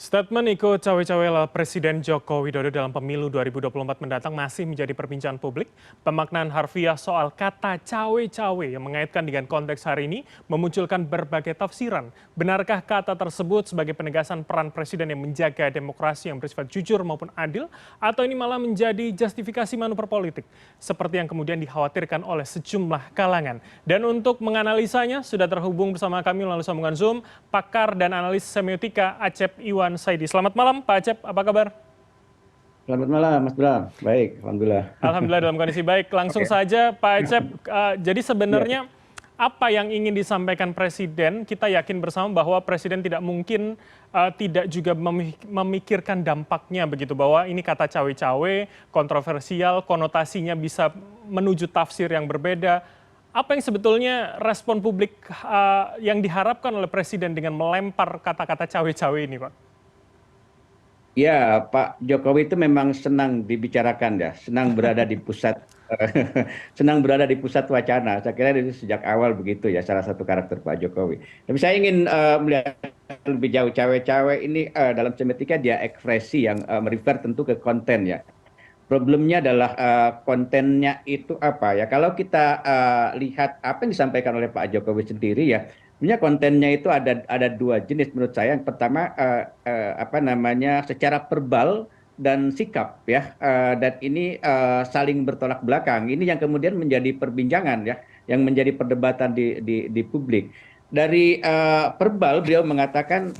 Statement ikut cawe-cawe ala Presiden Joko Widodo dalam pemilu 2024 mendatang masih menjadi perbincangan publik. Pemaknaan harfiah soal kata cawe-cawe yang mengaitkan dengan konteks hari ini memunculkan berbagai tafsiran. Benarkah kata tersebut sebagai penegasan peran Presiden yang menjaga demokrasi yang bersifat jujur maupun adil? Atau ini malah menjadi justifikasi manuver politik? Seperti yang kemudian dikhawatirkan oleh sejumlah kalangan. Dan untuk menganalisanya sudah terhubung bersama kami melalui sambungan Zoom, pakar dan analis semiotika Acep Iwan Saidi. Selamat malam Pak Acep, apa kabar? Selamat malam, Mas Bram. Baik, alhamdulillah. Alhamdulillah dalam kondisi baik. Langsung Oke. saja Pak Acep, jadi Ya, sebenarnya apa yang ingin disampaikan Presiden? Kita yakin bersama bahwa Presiden tidak mungkin tidak juga memikirkan dampaknya begitu, bahwa ini kata cawe-cawe, kontroversial, konotasinya bisa menuju tafsir yang berbeda. Apa yang sebetulnya respon publik yang diharapkan oleh Presiden dengan melempar kata-kata cawe-cawe ini, Pak? ya, Pak Jokowi itu memang senang dibicarakan ya, senang berada di pusat, senang berada di pusat wacana. Saya kira itu sejak awal begitu ya, salah satu karakter Pak Jokowi. Tapi saya ingin melihat lebih jauh cawe-cawe ini dalam semiotika dia ekspresi yang merefer tentu ke konten ya. Problemnya adalah kontennya itu apa ya? Kalau kita lihat apa yang disampaikan oleh Pak Jokowi sendiri ya, sebenarnya kontennya itu ada dua jenis menurut saya. Yang pertama apa namanya secara verbal dan sikap ya, dan ini saling bertolak belakang. Ini yang kemudian menjadi perbincangan ya, yang menjadi perdebatan di publik. Dari verbal beliau mengatakan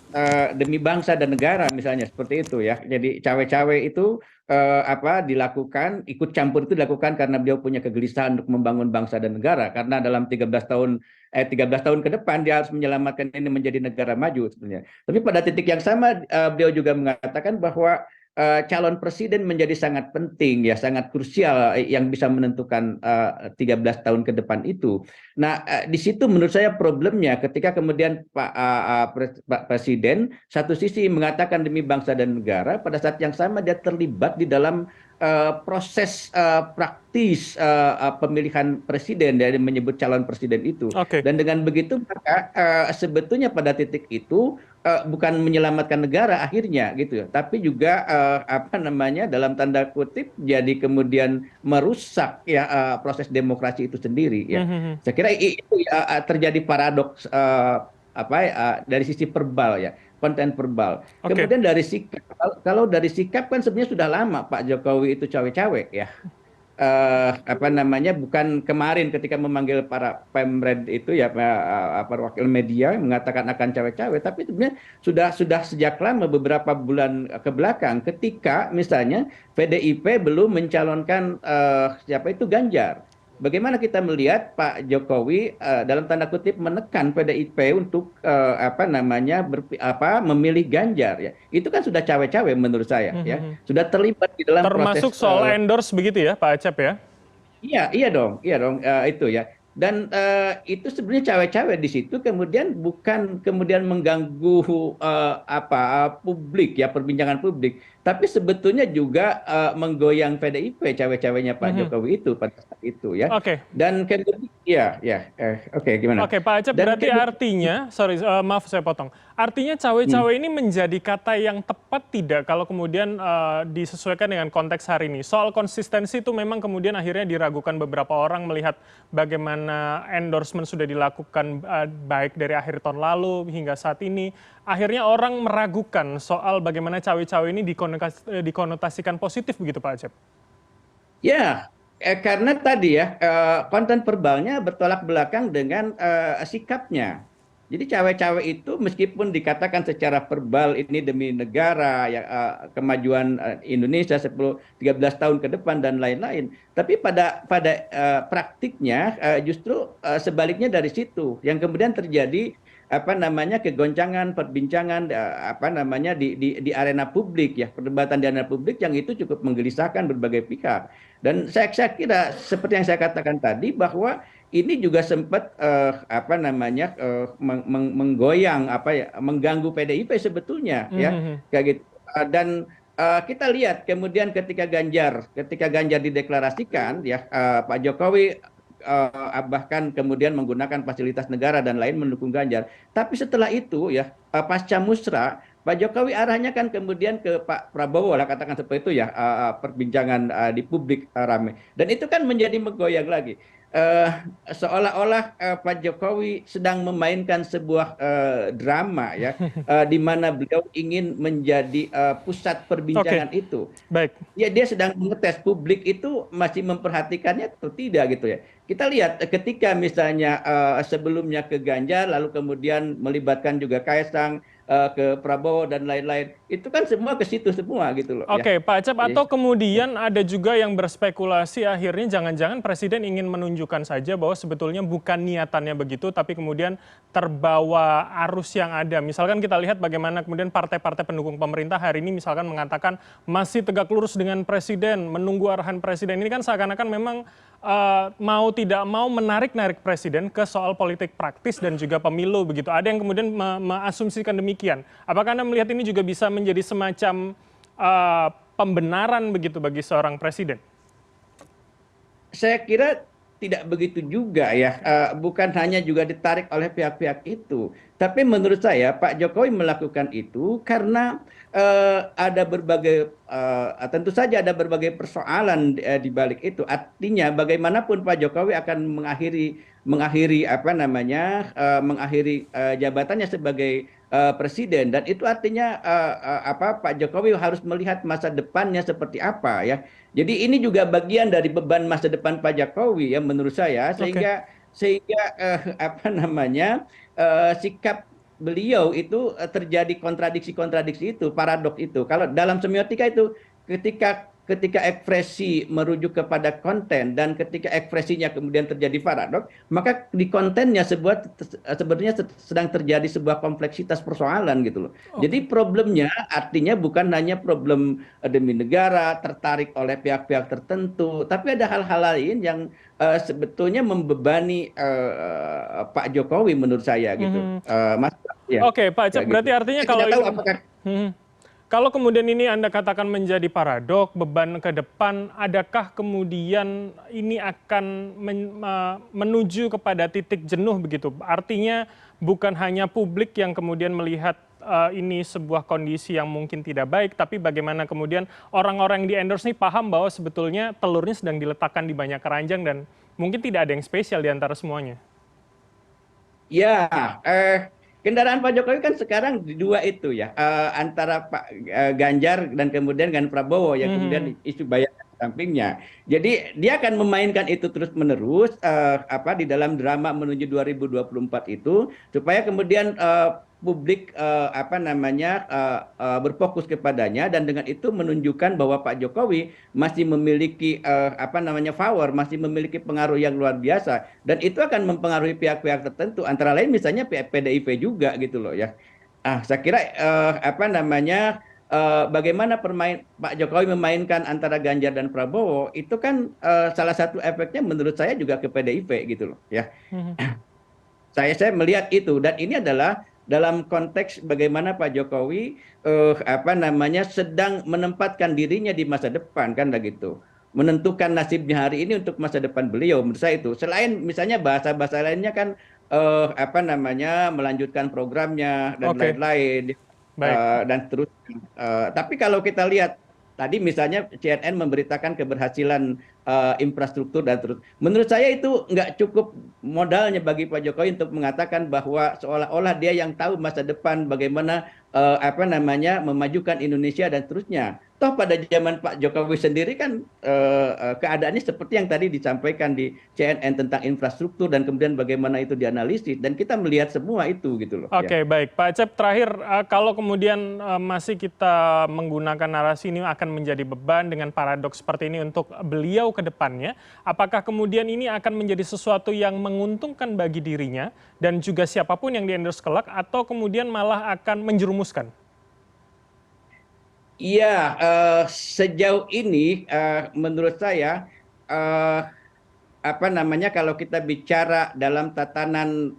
demi bangsa dan negara misalnya seperti itu ya. Jadi cawe-cawe itu apa dilakukan ikut campur itu dilakukan karena beliau punya kegelisahan untuk membangun bangsa dan negara karena dalam 13 tahun 13 tahun ke depan dia harus menyelamatkan ini menjadi negara maju sebenarnya. Tapi pada titik yang sama beliau juga mengatakan bahwa calon presiden menjadi sangat penting ya sangat krusial yang bisa menentukan 13 tahun ke depan itu. Nah, di situ menurut saya problemnya ketika kemudian Pak Presiden satu sisi mengatakan demi bangsa dan negara, pada saat yang sama dia terlibat di dalam proses praktis pemilihan presiden dari menyebut calon presiden itu. Oke. Dan dengan begitu maka sebetulnya pada titik itu bukan menyelamatkan negara akhirnya gitu ya, tapi juga apa namanya dalam tanda kutip jadi kemudian merusak ya proses demokrasi itu sendiri ya. Mhm. Saya kira itu terjadi paradoks apa dari sisi verbal ya, konten verbal. Oke. Kemudian dari sikap, kalau dari sikap kan sebenarnya sudah lama Pak Jokowi itu cawe-cawe ya. Apa namanya bukan kemarin ketika memanggil para pemred itu ya wakil media mengatakan akan cawe-cawe, tapi sebenarnya sudah sejak lama beberapa bulan ke belakang ketika misalnya PDIP belum mencalonkan siapa itu Ganjar. Bagaimana kita melihat Pak Jokowi dalam tanda kutip menekan PDIP untuk apa namanya memilih Ganjar ya. Itu kan sudah cawe-cawe menurut saya ya. Mhm. Sudah terlibat di dalam Termasuk proses soal endorse begitu ya Pak Acep ya? iya, iya dong, itu ya. Dan itu sebenarnya cawe-cawe di situ kemudian bukan kemudian mengganggu apa publik ya perbincangan publik, tapi sebetulnya juga menggoyang PDIP cawe-cawenya Pak Mhm. Jokowi itu pada saat itu ya. Oke. Dan kemudian ya ya oke gimana? Oke, Pak Acep, Dan berarti kemudian artinya, sorry, maaf saya potong. Artinya hmm, cawe-cawe ini menjadi kata yang tepat tidak kalau kemudian disesuaikan dengan konteks hari ini? Soal konsistensi itu memang kemudian akhirnya diragukan beberapa orang melihat bagaimana endorsement sudah dilakukan baik dari akhir tahun lalu hingga saat ini. Akhirnya orang meragukan soal bagaimana cawe-cawe ini dikonotasikan positif begitu Pak Acep? ya, karena tadi ya konten verbalnya bertolak belakang dengan sikapnya. Jadi cawe-cawe itu meskipun dikatakan secara verbal ini demi negara ya kemajuan Indonesia 13 tahun ke depan dan lain-lain, tapi pada praktiknya justru sebaliknya dari situ yang kemudian terjadi apa namanya kegoncangan perbincangan apa namanya di arena publik ya perdebatan di arena publik yang itu cukup menggelisahkan berbagai pihak. Dan saya kira seperti yang saya katakan tadi bahwa ini juga sempat apa namanya menggoyang apa ya mengganggu PDIP sebetulnya ya Mhm. kayak gitu. Dan kita lihat kemudian ketika Ganjar dideklarasikan ya Pak Jokowi bahkan kemudian menggunakan fasilitas negara dan lain mendukung Ganjar. Tapi setelah itu ya pasca musra Pak Jokowi arahnya kan kemudian ke Pak Prabowo lah katakan seperti itu ya perbincangan di publik ramai dan itu kan menjadi menggoyang lagi. Eh, Seolah-olah Pak Jokowi sedang memainkan sebuah drama ya di mana beliau ingin menjadi pusat Oke, perbincangan itu. baik. Ya, dia sedang mengetes publik itu masih memperhatikannya atau tidak gitu ya. Kita lihat ketika misalnya sebelumnya ke Ganjar, lalu kemudian melibatkan juga Kaisang, ke Prabowo dan lain-lain. Itu kan semua ke situ semua gitu loh ya. Oke, Pak Acep, Jadi, atau kemudian ada juga yang berspekulasi akhirnya jangan-jangan Presiden ingin menunjukkan saja bahwa sebetulnya bukan niatannya begitu, tapi kemudian terbawa arus yang ada. Misalkan kita lihat bagaimana kemudian partai-partai pendukung pemerintah hari ini misalkan mengatakan masih tegak lurus dengan Presiden, menunggu arahan Presiden. Ini kan seakan-akan memang mau tidak mau menarik-narik Presiden ke soal politik praktis dan juga pemilu begitu. Ada yang kemudian mengasumsikan demikian. Apakah Anda melihat ini juga bisa menjadi semacam pembenaran begitu bagi seorang presiden? saya kira tidak begitu juga ya, bukan hanya juga ditarik oleh pihak-pihak itu, tapi menurut saya Pak Jokowi melakukan itu karena ada berbagai, tentu saja ada berbagai persoalan di balik itu. Artinya bagaimanapun Pak Jokowi akan mengakhiri apa namanya, mengakhiri jabatannya sebagai presiden dan itu artinya apa Pak Jokowi harus melihat masa depannya seperti apa ya. Jadi ini juga bagian dari beban masa depan Pak Jokowi ya menurut saya Oke. sehingga apa namanya sikap beliau itu terjadi kontradiksi-kontradiksi itu, paradoks itu. Kalau dalam semiotika itu ketika ketika ekspresi merujuk kepada konten dan ketika ekspresinya kemudian terjadi paradoks, maka di kontennya sebenarnya sedang terjadi sebuah kompleksitas persoalan gitu loh. Oke. Jadi problemnya artinya bukan hanya problem demi negara, tertarik oleh pihak-pihak tertentu, tapi ada hal-hal lain yang sebetulnya membebani Pak Jokowi menurut saya gitu. Mhm. Mas, ya, Oke, Pak ya Acep, gitu. berarti artinya Saya kalau tidak tahu ini apakah mhm. Kalau kemudian ini Anda katakan menjadi paradok, beban ke depan, adakah kemudian ini akan menuju kepada titik jenuh begitu? Artinya bukan hanya publik yang kemudian melihat ini sebuah kondisi yang mungkin tidak baik, tapi bagaimana kemudian orang-orang yang di-endorse ini paham bahwa sebetulnya telurnya sedang diletakkan di banyak keranjang dan mungkin tidak ada yang spesial di antara semuanya. ya, kendaraan Pak Jokowi kan sekarang di dua itu ya, antara Pak Ganjar dan kemudian dengan Prabowo yang Mhm. kemudian isu bayar di sampingnya. Jadi dia akan memainkan itu terus-menerus apa di dalam drama menuju 2024 itu supaya kemudian publik apa namanya berfokus kepadanya dan dengan itu menunjukkan bahwa Pak Jokowi masih memiliki apa namanya power, masih memiliki pengaruh yang luar biasa dan itu akan mempengaruhi pihak-pihak tertentu antara lain misalnya PDIP juga gitu loh ya. Saya kira apa namanya bagaimana Pak Jokowi memainkan antara Ganjar dan Prabowo itu kan salah satu efeknya menurut saya juga ke PDIP gitu loh ya. Mhm. Saya melihat itu dan ini adalah dalam konteks bagaimana Pak Jokowi apa namanya sedang menempatkan dirinya di masa depan kan begitu. Menentukan nasibnya hari ini untuk masa depan beliau menurut saya itu. Selain misalnya bahasa-bahasa lainnya kan apa namanya melanjutkan programnya dan Oke, lain-lain baik. dan seterusnya. Tapi kalau kita lihat tadi misalnya CNN memberitakan keberhasilan infrastruktur dan terus. Menurut saya itu nggak cukup modalnya bagi Pak Jokowi untuk mengatakan bahwa seolah-olah dia yang tahu masa depan bagaimana apa namanya memajukan Indonesia dan seterusnya. Toh pada zaman Pak Jokowi sendiri kan keadaannya seperti yang tadi disampaikan di CNN tentang infrastruktur dan kemudian bagaimana itu dianalisis dan kita melihat semua itu gitu loh ya. Oke, baik. Pak Acep, terakhir, kalau kemudian masih kita menggunakan narasi ini akan menjadi beban dengan paradoks seperti ini untuk beliau ke depannya, apakah kemudian ini akan menjadi sesuatu yang menguntungkan bagi dirinya dan juga siapapun yang di-endorse kelak, atau kemudian malah akan menjerumuskan? Iya, sejauh ini menurut saya eh, apa namanya kalau kita bicara dalam tatanan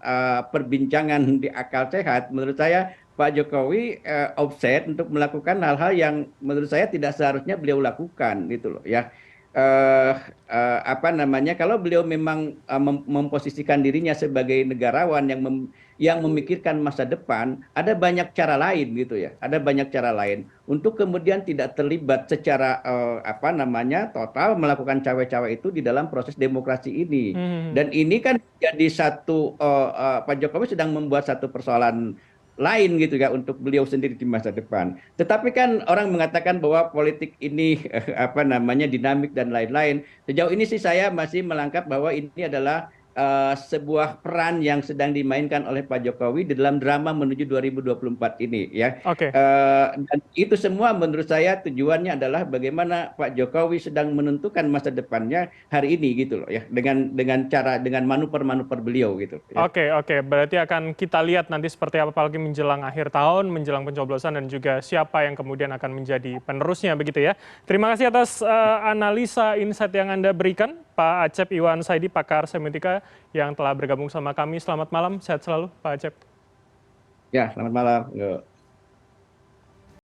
perbincangan di akal sehat, menurut saya Pak Jokowi offset untuk melakukan hal-hal yang menurut saya tidak seharusnya beliau lakukan gitu loh ya. eh, apa namanya, kalau beliau memang memposisikan dirinya sebagai negarawan yang memikirkan masa depan, ada banyak cara lain gitu ya, ada banyak cara lain untuk kemudian tidak terlibat secara apa namanya total melakukan cawe-cawe itu di dalam proses demokrasi ini. Hmm. Dan ini kan jadi satu Pak Jokowi sedang membuat satu persoalan lain gitu ya untuk beliau sendiri di masa depan. Tetapi kan orang mengatakan bahwa politik ini apa namanya dinamik dan lain-lain. Sejauh ini sih saya masih melangkap bahwa ini adalah sebuah peran yang sedang dimainkan oleh Pak Jokowi di dalam drama menuju 2024 ini ya. Oke. Dan itu semua menurut saya tujuannya adalah bagaimana Pak Jokowi sedang menentukan masa depannya hari ini gitu loh ya dengan cara dengan manuver-manuver beliau gitu ya. Oke, oke. Berarti akan kita lihat nanti seperti apa, apalagi menjelang akhir tahun, menjelang pencoblosan, dan juga siapa yang kemudian akan menjadi penerusnya begitu ya. Terima kasih atas analisa insight yang Anda berikan, Pak Acep Iwan Saidi, pakar semiotika yang telah bergabung sama kami. Selamat malam, sehat selalu, Pak Acep. Ya, selamat malam. Yo.